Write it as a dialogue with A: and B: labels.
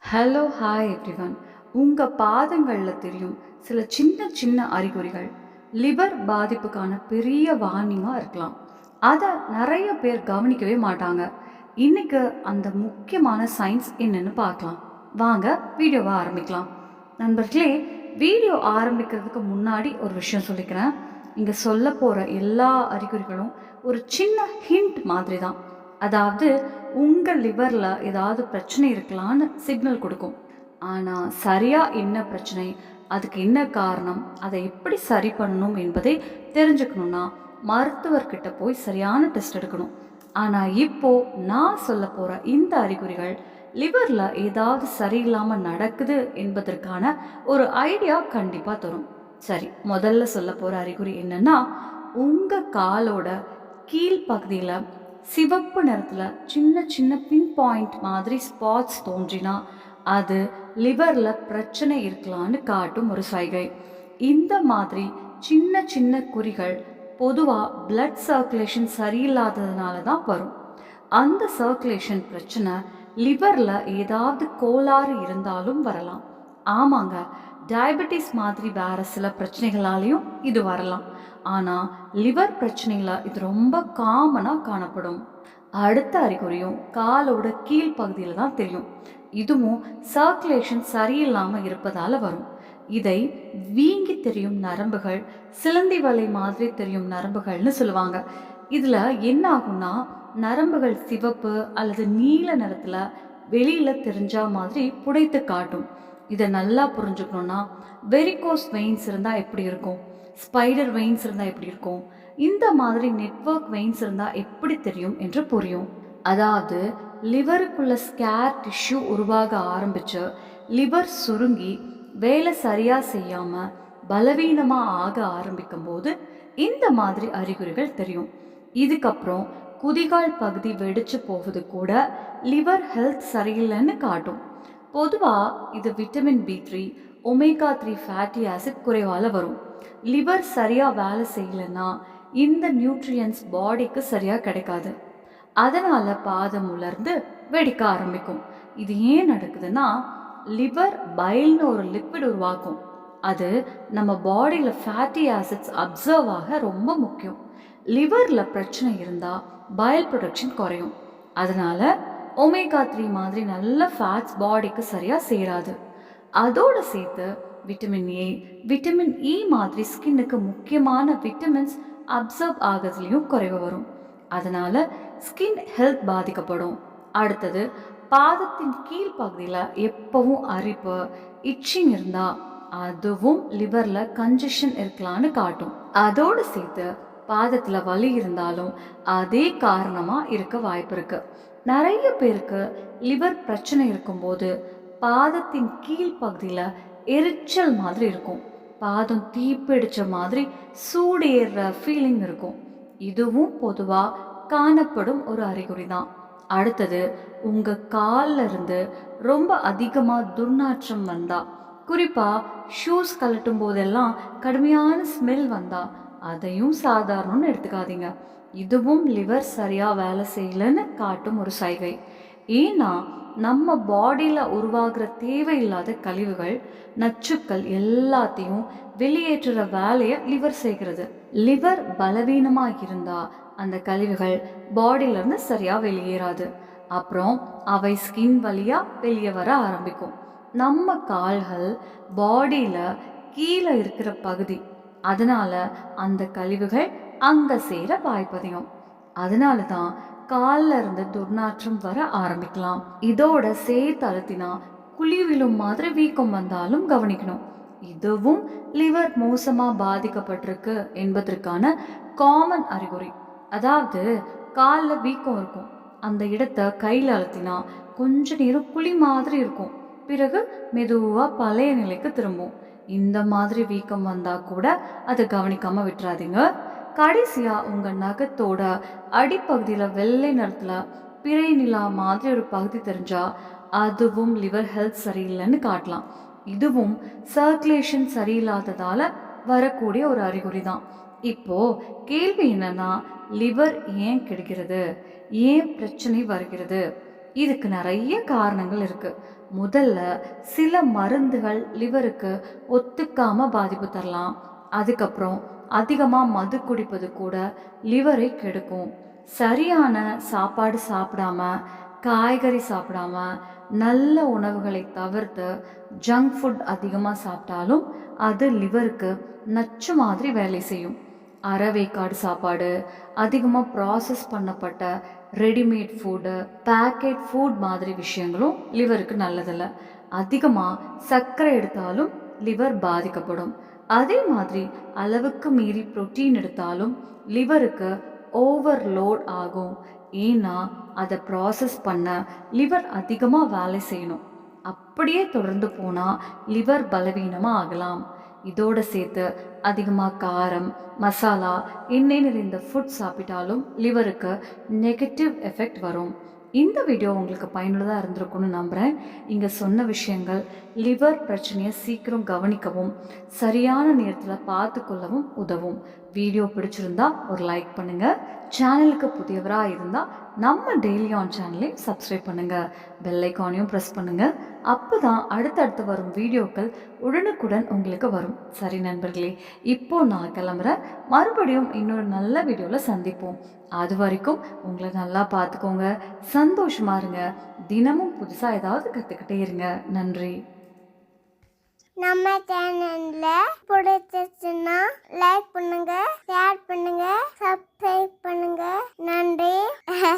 A: Hello hi everyone. உங்கள் பாதங்களில் தெரியும் சில சின்ன சின்ன அறிகுறிகள் லிவர் பாதிப்புக்கான பெரிய வார்னிங்காக இருக்கலாம். அதை நிறைய பேர் கவனிக்கவே மாட்டாங்க. இன்னைக்கு அந்த முக்கியமான சயின்ஸ் என்னன்னு பார்க்கலாம். வாங்க வீடியோவை ஆரம்பிக்கலாம். நண்பர்களே, வீடியோ ஆரம்பிக்கிறதுக்கு முன்னாடி ஒரு விஷயம் சொல்லிக்கிறேன். இங்கே சொல்ல போகிற எல்லா அறிகுறிகளும் ஒரு சின்ன ஹிண்ட் மாதிரி தான். அதாவது உங்கள் லிவரில் ஏதாவது பிரச்சனை இருக்கலான்னு சிக்னல் கொடுக்கும். ஆனால் சரியாக என்ன பிரச்சனை, அதுக்கு என்ன காரணம், அதை எப்படி சரி பண்ணணும் என்பதை தெரிஞ்சுக்கணுன்னா மருத்துவர்கிட்ட போய் சரியான டெஸ்ட் எடுக்கணும். ஆனால் இப்போ நான் சொல்ல போகிற இந்த அறிகுறிகள் லிவரில் ஏதாவது சரியில்லாமல் நடக்குது என்பதற்கான ஒரு ஐடியா கண்டிப்பாக தரும். சரி, முதல்ல சொல்ல போகிற அறிகுறி என்னன்னா, உங்கள் காலோட கீழ்ப்பகுதியில் சிவப்பு நிறத்தில் சின்ன சின்ன பின் பாயிண்ட் மாதிரி ஸ்பாட்ஸ் தோன்றினா அது லிவரில் பிரச்சனை இருக்கலான்னு காட்டும் ஒரு சைகை. இந்த மாதிரி சின்ன சின்ன குறிகள் பொதுவாக பிளட் சர்க்குலேஷன் சரியில்லாததுனால தான் வரும். அந்த சர்க்குலேஷன் பிரச்சனை லிவரில் ஏதாவது கோளாறு இருந்தாலும் வரலாம். ஆமாங்க, டயபெட்டிஸ் மாதிரி வேற சில பிரச்சனைகளாலையும் இது வரலாம். ஆனால் லிவர் பிரச்சனையில் இது ரொம்ப காமனாக காணப்படும். அடுத்த அறிகுறியும் காலோட கீழ்ப்பகுதியில் தான் தெரியும். இதுவும் சர்க்குலேஷன் சரியில்லாமல் இருப்பதால் வரும். இதை வீங்கி தெரியும் நரம்புகள், சிலந்தி வலை மாதிரி தெரியும் நரம்புகள்னு சொல்லுவாங்க. இதில் என்ன ஆகும்னா, நரம்புகள் சிவப்பு அல்லது நீல நிறத்தில் வெளியில் தெரிஞ்ச மாதிரி புடைத்து காட்டும். இதை நல்லா புரிஞ்சுக்கணுன்னா, வெரிகோஸ் வெயின்ஸ் இருந்தால் எப்படி இருக்கும், ஸ்பைடர் வெயின்ஸ் இருந்தால் எப்படி இருக்கும், இந்த மாதிரி நெட்வொர்க் வெயின்ஸ் இருந்தால் எப்படி தெரியும் என்று புரியும். அதாவது லிவருக்குள்ள ஸ்கேர் டிஷ்யூ உருவாக ஆரம்பித்து லிவர் சுருங்கி வேலை சரியாக செய்யாமல் பலவீனமாக ஆக ஆரம்பிக்கும் போது இந்த மாதிரி அறிகுறிகள் தெரியும். இதுக்கப்புறம் குதிகால் பகுதி வெடிச்சு போவது கூட லிவர் ஹெல்த் சரியில்லைன்னு காட்டும். பொதுவாக இது vitamin B3, omega 3 fatty acid குறைவால் வரும். லிவர் சரியாக வேலை செய்யலைன்னா இந்த நியூட்ரியன்ஸ் பாடிக்கு சரியாக கிடைக்காது. அதனால் பாதம் உலர்ந்து வெடிக்க ஆரம்பிக்கும். இது ஏன் நடக்குதுன்னா, லிவர் பைல்னு ஒரு லிக்விட் உருவாக்கும். அது நம்ம பாடியில் ஃபேட்டி ஆசிட்ஸ் அப்சர்வ் ஆக ரொம்ப முக்கியம். லிவரில் பிரச்சனை இருந்தால் பைல் ப்ரொடக்ஷன் குறையும். அதனால் ஒமேகா 3 மாதிரி நல்ல ஃபேட்ஸ் பாடிக்கு சரியாக சேராது. அதோடு சேர்த்து விட்டமின் A, விட்டமின் E மாதிரி ஸ்கின்னுக்கு முக்கியமான விட்டமின்ஸ் அப்சர்வ் ஆகிறதுலையும் குறைவு வரும். அதனால் ஸ்கின் ஹெல்த் பாதிக்கப்படும். அடுத்தது, பாதத்தின் கீழ்ப்பகுதியில் எப்பவும் அரிப்பு, இச்சிங் இருந்தால் அதுவும் லிவரில் கன்ஜஷன் இருக்கலான்னு காட்டும். அதோடு சேர்த்து பாதத்தில் வலி இருந்தாலும் அதே காரணமாக இருக்க வாய்ப்பு இருக்குது. நிறைய பேருக்கு லிவர் பிரச்சனை இருக்கும்போது பாதத்தின் கீழ்ப்பகுதியில் எரிச்சல் மாதிரி இருக்கும். பாதம் தீப்பிடிச்ச மாதிரி சூடு ஏறுற ஃபீலிங் இருக்கும். இதுவும் பொதுவாக காணப்படும் ஒரு அறிகுறி தான். அடுத்தது, உங்கள் காலில் இருந்து ரொம்ப அதிகமாக துர்நாற்றம் வந்தால், குறிப்பாக ஷூஸ் கழட்டும் போதெல்லாம் கடுமையான ஸ்மெல் வந்தால் அதையும் சாதாரணம்னு எடுத்துக்காதீங்க. இதுவும் லிவர் சரியாக வேலை செய்யலைன்னு காட்டும் ஒரு சைகை. ஏன்னா நம்ம பாடியில் உருவாகிற தேவையில்லாத கழிவுகள், நச்சுக்கள் எல்லாத்தையும் வெளியேற்றுற வேலையை லிவர் செய்கிறது. லிவர் பலவீனமாக இருந்தால் அந்த கழிவுகள் பாடியிலேருந்து சரியாக வெளியேறாது. அப்புறம் அவை ஸ்கின் வழியாக வெளியே வர ஆரம்பிக்கும். நம்ம கால்கள் பாடியில் கீழே இருக்கிற பகுதி, அதனால அந்த கழிவுகள் அங்கே சேர வாய்ப்பதிகம். அதனால தான் காலில் இருந்து துர்நாற்றம் வர ஆரம்பிக்கலாம். இதோட சேர்த்து அழுத்தினா குழி விழும் மாதிரி வீக்கம் வந்தாலும் கவனிக்கணும். இதுவும் லிவர் மோசமாக பாதிக்கப்பட்டிருக்கு என்பதற்கான காமன் அறிகுறி. அதாவது காலில் வீக்கம் இருக்கும், அந்த இடத்த கையில் அழுத்தினா கொஞ்ச நேரம் புளி மாதிரி இருக்கும், பிறகு மெதுவாக பழைய நிலைக்கு திரும்பும். இந்த மாதிரி வீக்கம் வந்தால் கூட அதை கவனிக்காமல் விட்டுறாதீங்க. கடைசியாக உங்கள் நகத்தோட அடிப்பகுதியில் வெள்ளை நிறத்தில் பிறை நிலா மாதிரி ஒரு பகுதி தெரிஞ்சால் அதுவும் லிவர் ஹெல்த் சரியில்லைன்னு காட்டலாம். இதுவும் சர்க்குலேஷன் சரியில்லாததால் வரக்கூடிய ஒரு அறிகுறி தான். இப்போது கேள்வி என்னன்னா, லிவர் ஏன் கெடுக்கிறது, ஏன் பிரச்சனை வருகிறது? இதுக்கு நிறைய காரணங்கள் இருக்குது. முதல்ல சில மருந்துகள் லிவருக்கு ஒத்துக்காம பாதிப்பு தரலாம். அதுக்கப்புறம் அதிகமாக மது குடிப்பது கூட லிவரை கெடுக்கும். சரியான சாப்பாடு சாப்பிடாம, காய்கறி சாப்பிடாம, நல்ல உணவுகளை தவிர்த்து ஜங்க் ஃபுட் அதிகமாக சாப்பிட்டாலும் அது லிவருக்கு நச்சு மாதிரி வேலை செய்யும். அரைவேக்காடு சாப்பாடு, அதிகமாக ப்ராசஸ் பண்ணப்பட்ட ரெடிமேட் ஃபுட்டு, பேக்கெட் ஃபுட் மாதிரி விஷயங்களும் லிவருக்கு நல்லதில்ல. அதிகமாக சர்க்கரை எடுத்தாலும் லிவர் பாதிக்கப்படும். அதே மாதிரி அளவுக்கு மீறி புரோட்டீன் எடுத்தாலும் லிவருக்கு ஓவர்லோட் ஆகும். ஏன்னா அதை ப்ராசஸ் பண்ண லிவர் அதிகமாக வேலை செய்யணும். அப்படியே தொடர்ந்து போனால் லிவர் பலவீனமாக ஆகலாம். இதோட சேர்த்து அதிகமாக காரம், மசாலா, எண்ணெய் நிறைந்த ஃபுட் சாப்பிட்டாலும் லிவருக்கு நெகட்டிவ் எஃபெக்ட் வரும். இந்த வீடியோ உங்களுக்கு பயனுள்ளதாக இருந்திருக்கும்னு நம்புகிறேன். இங்கே சொன்ன விஷயங்கள் லிவர் பிரச்சனையை சீக்கிரம் கவனிக்கவும் சரியான நேரத்தில் பார்த்து கொள்ளவும் உதவும். வீடியோ பிடிச்சிருந்தா ஒரு லைக் பண்ணுங்கள். சேனலுக்கு புதியவராக இருந்தால் நம்ம டெய்லி ஆன் சேனலையும் சப்ஸ்கிரைப் பண்ணுங்கள். பெல் ஐக்கானையும் ப்ரெஸ் பண்ணுங்கள். அப்போ தான் அடுத்தடுத்து வரும் வீடியோக்கள் உடனுக்குடன் உங்களுக்கு வரும். சரி நண்பர்களே, இப்போது நான் கிளம்புறேன். மறுபடியும் இன்னொரு நல்ல வீடியோவில் சந்திப்போம். அது வரைக்கும் உங்களை நல்லா பார்த்துக்கோங்க. சந்தோஷமாக இருங்க. தினமும் புதுசாக ஏதாவது கற்றுக்கிட்டே இருங்க. நன்றி.
B: நம்ம சேனல்ல பிடிச்சிருச்சுன்னா லைக் பண்ணுங்க, ஷேர் பண்ணுங்க, சப்ஸ்கிரைப் பண்ணுங்க. நன்றி.